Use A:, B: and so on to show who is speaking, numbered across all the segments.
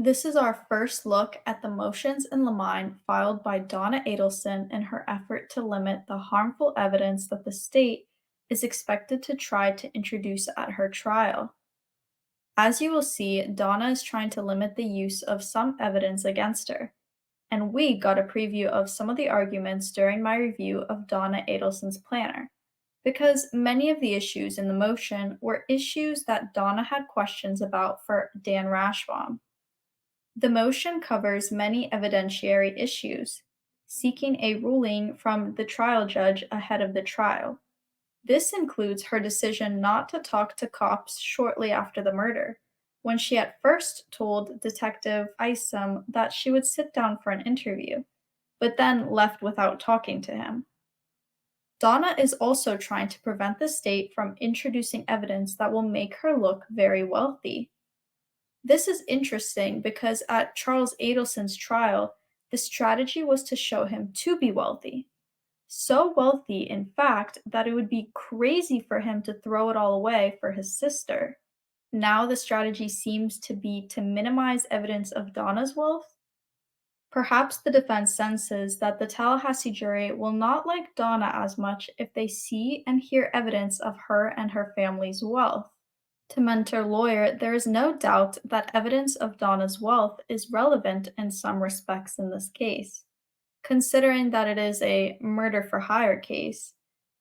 A: This is our first look at the motions in Limine filed by Donna Adelson in her effort to limit the harmful evidence that the state is expected to try to introduce at her trial. As you will see, Donna is trying to limit the use of some evidence against her, and we got a preview of some of the arguments during my review of Donna Adelson's planner, because many of the issues in the motion were issues that Donna had questions about for Dan Rashbaum. The motion covers many evidentiary issues, seeking a ruling from the trial judge ahead of the trial. This includes her decision not to talk to cops shortly after the murder, when she at first told Detective Isom that she would sit down for an interview, but then left without talking to him. Donna is also trying to prevent the state from introducing evidence that will make her look very wealthy. This is interesting because at Charles Adelson's trial, the strategy was to show him to be wealthy. So wealthy, in fact, that it would be crazy for him to throw it all away for his sister. Now the strategy seems to be to minimize evidence of Donna's wealth. Perhaps the defense senses that the Tallahassee jury will not like Donna as much if they see and hear evidence of her and her family's wealth. To Mentor Lawyer, there is no doubt that evidence of Donna's wealth is relevant in some respects in this case, considering that it is a murder for hire case,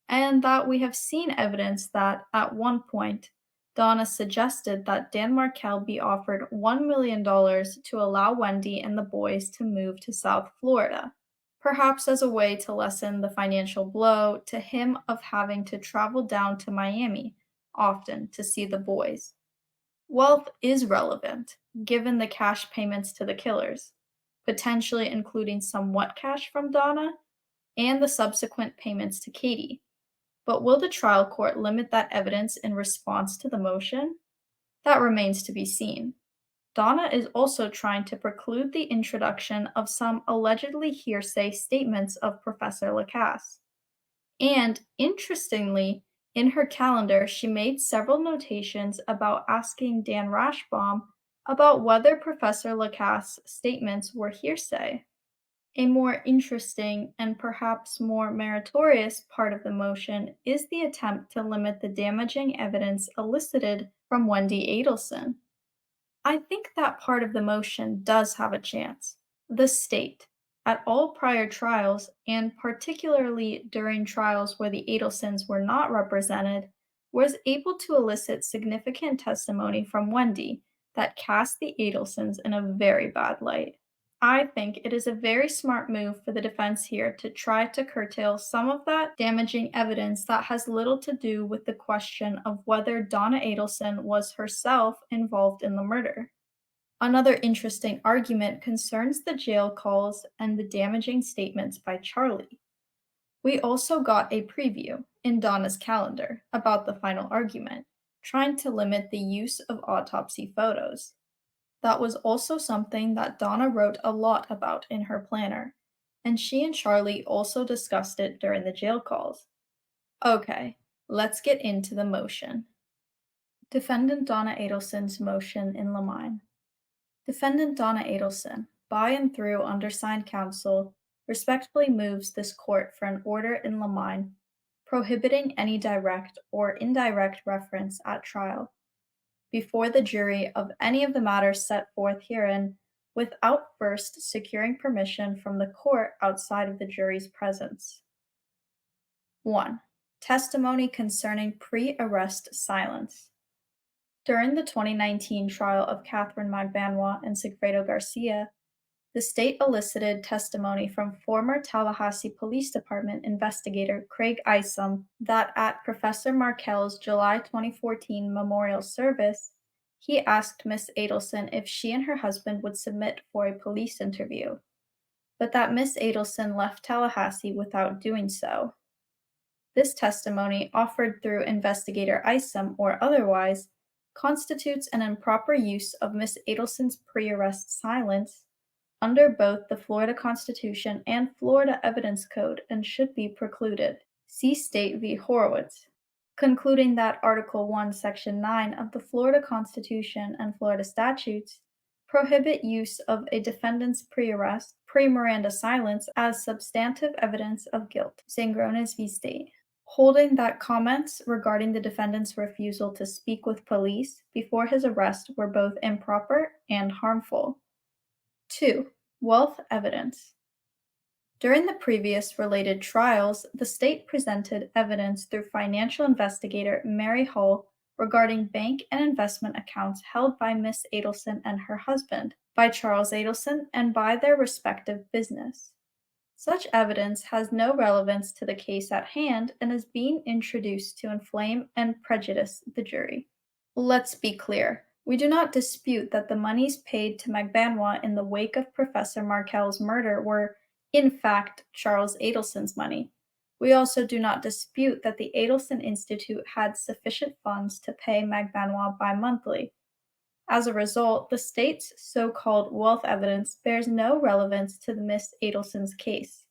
A: and that we have seen evidence that, at one point, Donna suggested that Dan Markel be offered $1 million to allow Wendy and the boys to move to South Florida, perhaps as a way to lessen the financial blow to him of having to travel down to Miami often to see the boys. Wealth is relevant, given the cash payments to the killers, potentially including somewhat cash from Donna, and the subsequent payments to Katie. But will the trial court limit that evidence in response to the motion? That remains to be seen. Donna is also trying to preclude the introduction of some allegedly hearsay statements of Professor Lacasse. And, interestingly, in her calendar, she made several notations about asking Dan Rashbaum about whether Professor Lacasse's statements were hearsay. A more interesting and perhaps more meritorious part of the motion is the attempt to limit the damaging evidence elicited from Wendy Adelson. I think that part of the motion does have a chance. The state, at all prior trials, and particularly during trials where the Adelsons were not represented, was able to elicit significant testimony from Wendy that cast the Adelsons in a very bad light. I think it is a very smart move for the defense here to try to curtail some of that damaging evidence that has little to do with the question of whether Donna Adelson was herself involved in the murder. Another interesting argument concerns the jail calls and the damaging statements by Charlie. We also got a preview in Donna's calendar about the final argument, trying to limit the use of autopsy photos. That was also something that Donna wrote a lot about in her planner, and she and Charlie also discussed it during the jail calls. Okay, let's get into the motion. Defendant Donna Adelson's motion in Limine. Defendant Donna Adelson, by and through undersigned counsel, respectfully moves this court for an order in Limine prohibiting any direct or indirect reference at trial before the jury of any of the matters set forth herein without first securing permission from the court outside of the jury's presence. 1. Testimony concerning pre-arrest silence. During the 2019 trial of Catherine Magbanua and Sigfredo Garcia, the state elicited testimony from former Tallahassee Police Department investigator Craig Isom that at Professor Markel's July 2014 memorial service, he asked Miss Adelson if she and her husband would submit for a police interview, but that Miss Adelson left Tallahassee without doing so. This testimony, offered through investigator Isom or otherwise, constitutes an improper use of Miss Adelson's pre-arrest silence under both the Florida Constitution and Florida Evidence Code and should be precluded. See State v. Horowitz, concluding that Article 1, Section 9 of the Florida Constitution and Florida statutes prohibit use of a defendant's pre-arrest, pre-Miranda silence as substantive evidence of guilt, Sangrones v. State, holding that comments regarding the defendant's refusal to speak with police before his arrest were both improper and harmful. 2. Wealth evidence. During the previous related trials, the state presented evidence through financial investigator Mary Hull regarding bank and investment accounts held by Miss Adelson and her husband, by Charles Adelson, and by their respective business. Such evidence has no relevance to the case at hand and is being introduced to inflame and prejudice the jury. Let's be clear. We do not dispute that the monies paid to McBanois in the wake of Professor Markel's murder were, in fact, Charles Adelson's money. We also do not dispute that the Adelson Institute had sufficient funds to pay McBanois bi-monthly. As a result, the state's so-called wealth evidence bears no relevance to the Miss Adelson's case,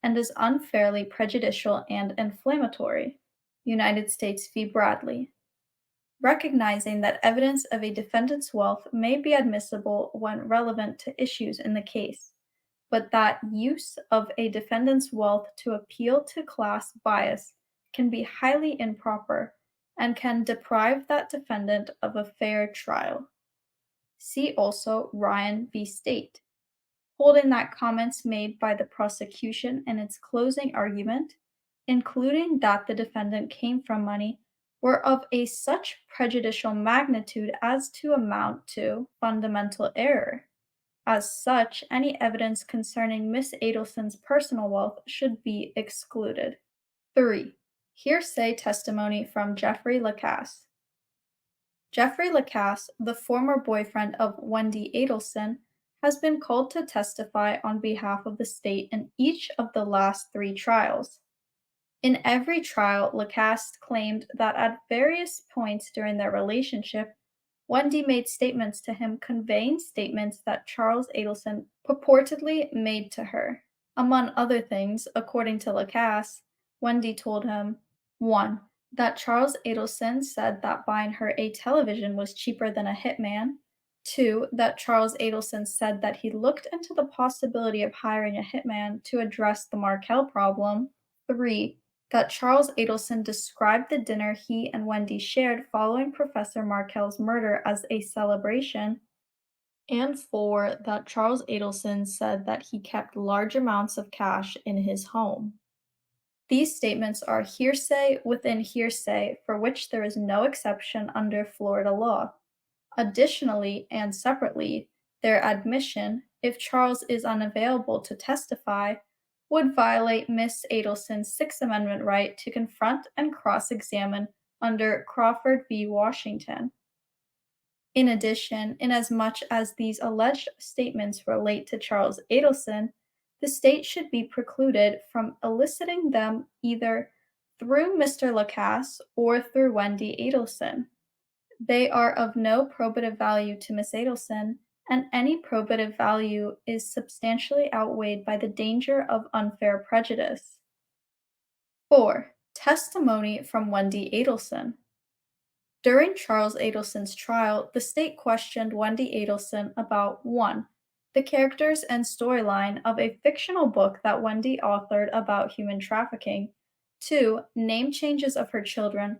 A: and is unfairly prejudicial and inflammatory. United States v. Bradley. Recognizing that evidence of a defendant's wealth may be admissible when relevant to issues in the case, but that use of a defendant's wealth to appeal to class bias can be highly improper and can deprive that defendant of a fair trial. See also Ryan v. State, holding that comments made by the prosecution in its closing argument, including that the defendant came from money, were of a such prejudicial magnitude as to amount to fundamental error. As such, any evidence concerning Miss Adelson's personal wealth should be excluded. 3. Hearsay testimony from Jeffrey Lacasse. Jeffrey Lacasse, the former boyfriend of Wendy Adelson, has been called to testify on behalf of the state in each of the last 3 trials. In every trial, Lacasse claimed that at various points during their relationship, Wendy made statements to him conveying statements that Charles Adelson purportedly made to her. Among other things, according to Lacasse, Wendy told him 1. That Charles Adelson said that buying her a television was cheaper than a hitman. 2. That Charles Adelson said that he looked into the possibility of hiring a hitman to address the Markel problem. 3. That Charles Adelson described the dinner he and Wendy shared following Professor Markel's murder as a celebration. And 4. That Charles Adelson said that he kept large amounts of cash in his home. These statements are hearsay within hearsay, for which there is no exception under Florida law. Additionally, and separately, their admission, if Charles is unavailable to testify, would violate Miss Adelson's Sixth Amendment right to confront and cross-examine under Crawford v. Washington. In addition, inasmuch as these alleged statements relate to Charles Adelson, the state should be precluded from eliciting them either through Mr. Lacasse or through Wendy Adelson. They are of no probative value to Miss Adelson, and any probative value is substantially outweighed by the danger of unfair prejudice. 4. Testimony from Wendy Adelson. During Charles Adelson's trial, the state questioned Wendy Adelson about 1. The characters and storyline of a fictional book that Wendy authored about human trafficking. 2. Name changes of her children.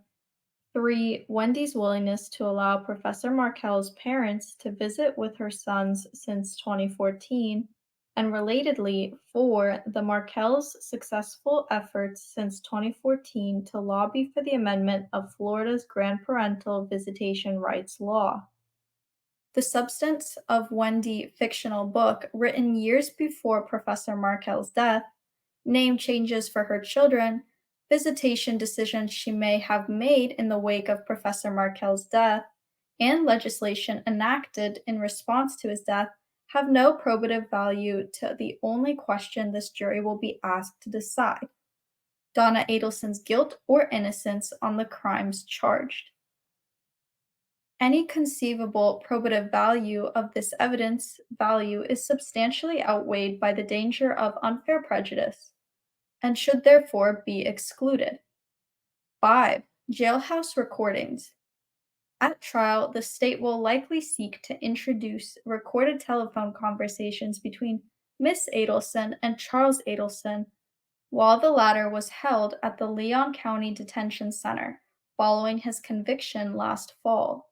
A: 3. Wendy's willingness to allow Professor Markel's parents to visit with her sons since 2014, and relatedly, 4. The Markel's successful efforts since 2014 to lobby for the amendment of Florida's grandparental visitation rights law. The substance of Wendy's fictional book, written years before Professor Markel's death, name changes for her children, visitation decisions she may have made in the wake of Professor Markel's death, and legislation enacted in response to his death have no probative value to the only question this jury will be asked to decide: Donna Adelson's guilt or innocence on the crimes charged. Any conceivable probative value of this evidence value is substantially outweighed by the danger of unfair prejudice, and should therefore be excluded. 5. Jailhouse recordings. At trial, the state will likely seek to introduce recorded telephone conversations between Miss Adelson and Charles Adelson while the latter was held at the Leon County Detention Center following his conviction last fall.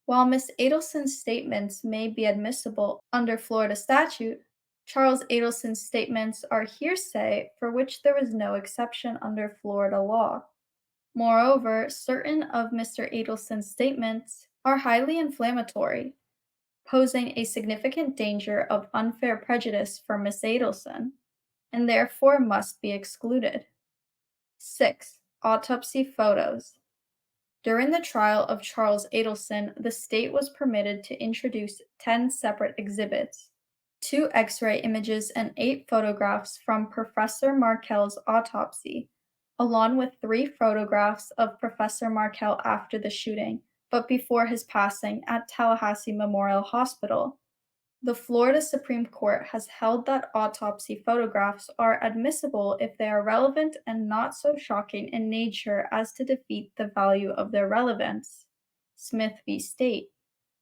A: While Miss Adelson's statements may be admissible under Florida statute, Charles Adelson's statements are hearsay for which there is no exception under Florida law. Moreover, certain of Mr. Adelson's statements are highly inflammatory, posing a significant danger of unfair prejudice for Miss Adelson, and therefore must be excluded. 6. Autopsy photos. During the trial of Charles Adelson, the state was permitted to introduce 10 separate exhibits, 2 X-ray images and 8 photographs from Professor Markel's autopsy, along with 3 photographs of Professor Markel after the shooting, but before his passing at Tallahassee Memorial Hospital. The Florida Supreme Court has held that autopsy photographs are admissible if they are relevant and not so shocking in nature as to defeat the value of their relevance. Smith v. State.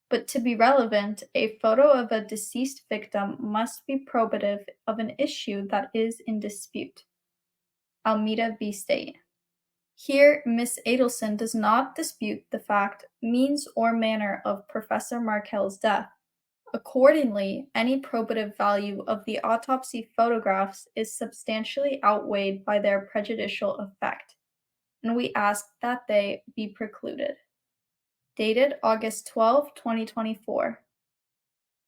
A: But to be relevant, a photo of a deceased victim must be probative of an issue that is in dispute. Almeida v. State. Here, Miss Adelson does not dispute the fact, means, or manner of Professor Markel's death. Accordingly, any probative value of the autopsy photographs is substantially outweighed by their prejudicial effect, and we ask that they be precluded. Dated August 12, 2024.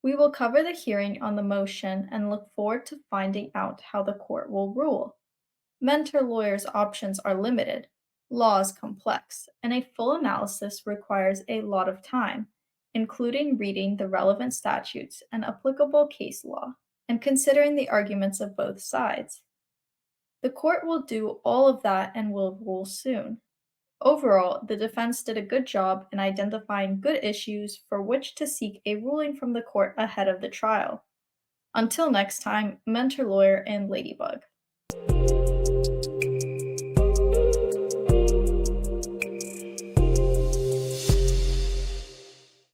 A: We will cover the hearing on the motion and look forward to finding out how the court will rule. Mentor lawyers' options are limited, law is complex, and a full analysis requires a lot of time, including reading the relevant statutes and applicable case law, and considering the arguments of both sides. The court will do all of that and will rule soon. Overall, the defense did a good job in identifying good issues for which to seek a ruling from the court ahead of the trial. Until next time, Mentor Lawyer and Ladybug.